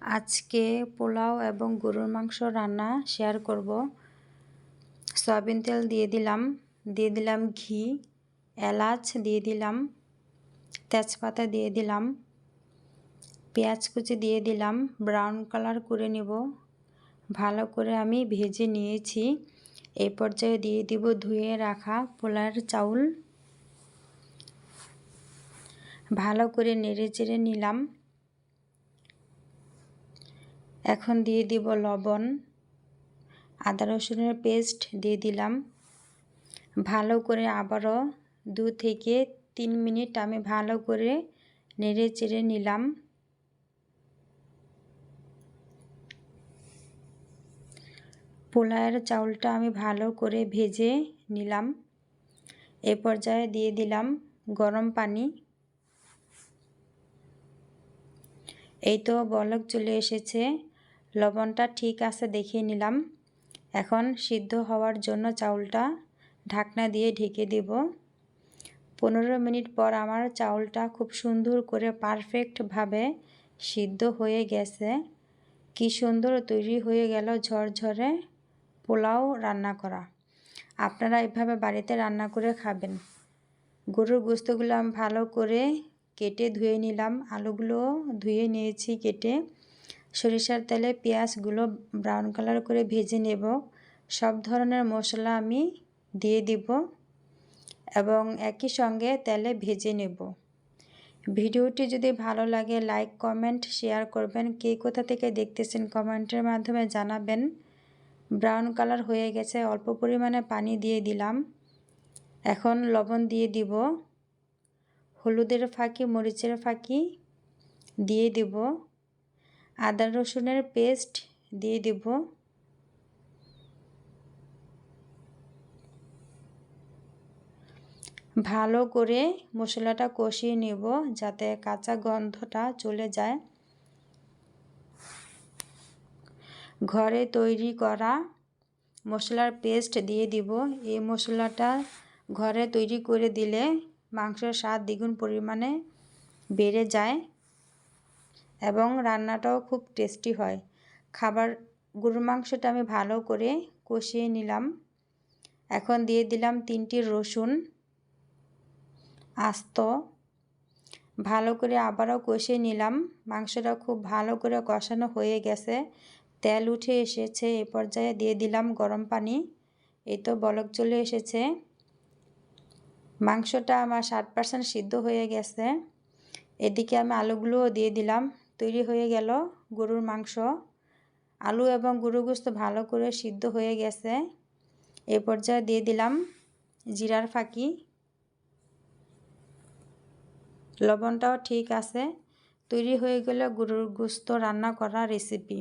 আজকে পোলাও এবং গরুর মাংস রান্না শেয়ার করব। সয়াবিন তেল দিয়ে দিলাম ঘি, এলাচ দিয়ে দিলাম, তেজপাতা দিয়ে দিলাম, পেঁয়াজ কুচি দিয়ে দিলাম, ব্রাউন কালার করে নেব। ভালো করে আমি ভেজে নিয়েছি। এই পর্যায়ে দিয়ে দিব ধুয়ে রাখা পোলাওয়ের চাউল। ভালো করে নেড়ে চেড়ে নিলাম। এখন দিয়ে দিব লবণ, আদা রসুনের পেস্ট দিয়ে দিলাম। ভালো করে আবারও 2 থেকে 3 মিনিট আমি ভালো করে নেড়ে চেড়ে নিলাম। পোলাওয়ের চাউলটা আমি ভালো করে ভেজে নিলাম। এ পর্যায়ে দিয়ে দিলাম গরম পানি। এই তো বলক চলে এসেছে, লবণটা ঠিক আছে দেখে নিলাম। এখন সিদ্ধ হওয়ার জন্য চাউলটা ঢাকনা দিয়ে ঢেকে দেব। 15 মিনিট পর আমার চাউলটা খুব সুন্দর করে পারফেক্টভাবে সিদ্ধ হয়ে গেছে। কি সুন্দর তৈরি হয়ে গেল ঝরঝরে পোলাও রান্না করা। আপনারা এভাবে বাড়িতে রান্না করে খাবেন। গরুর গোশতগুলো আমি ভালো করে কেটে ধুয়ে নিলাম, আলুগুলো ধুয়ে নিয়েছি কেটে। সরিষার তেলে পেঁয়াজগুলো ব্রাউন কালার করে ভেজে নেব। সব ধরনের মশলা আমি দিয়ে দিব এবং একই সঙ্গে তেলে ভেজে নেব। ভিডিওটি যদি ভালো লাগে লাইক, কমেন্ট, শেয়ার করবেন। কে কোথা থেকে দেখতেছেন কমেন্টের মাধ্যমে জানাবেন। ব্রাউন কালার হয়ে গেছে, অল্প পরিমাণে পানি দিয়ে দিলাম। এখন লবণ দিয়ে দিব, হলুদের ফাঁকি, মরিচের ফাঁকি দিয়ে দিব, আদা রসুনের পেস্ট দিয়ে দিব। ভালো করে মশলাটা কষিয়ে নেব যাতে কাঁচা গন্ধটা চলে যায়। ঘরে তৈরি করা মশলার পেস্ট দিয়ে দিব। এই মশলাটা ঘরে তৈরি করে দিলে মাংসের স্বাদ দ্বিগুণ পরিমাণে বেড়ে যায় এবং রান্নাটাও খুব টেস্টি হয়। গরুর মাংসটা আমি ভালো করে কষিয়ে নিলাম। এখন দিয়ে দিলাম 3টি রসুন আস্ত। ভালো করে আবারও কষিয়ে নিলাম। মাংসটা খুব ভালো করে কষানো হয়ে গেছে, তেল উঠে এসেছে। এ পর্যায়ে দিয়ে দিলাম গরম পানি। এই তো বলক চলে এসেছে। মাংসটা আমার 60% সিদ্ধ হয়ে গেছে। এদিকে আমি আলুগুলোও দিয়ে দিলাম। তৈরি হয়ে গেল গরুর মাংস। আলু এবং গরুর গোশত ভালো করে সিদ্ধ হয়ে গেছে। এ পর্যায়ে দিয়ে দিলাম জিরার ফাঁকি। লবণটাও ঠিক আছে। তৈরি হয়ে গেল গরুর গোশত রান্না করা রেসিপি।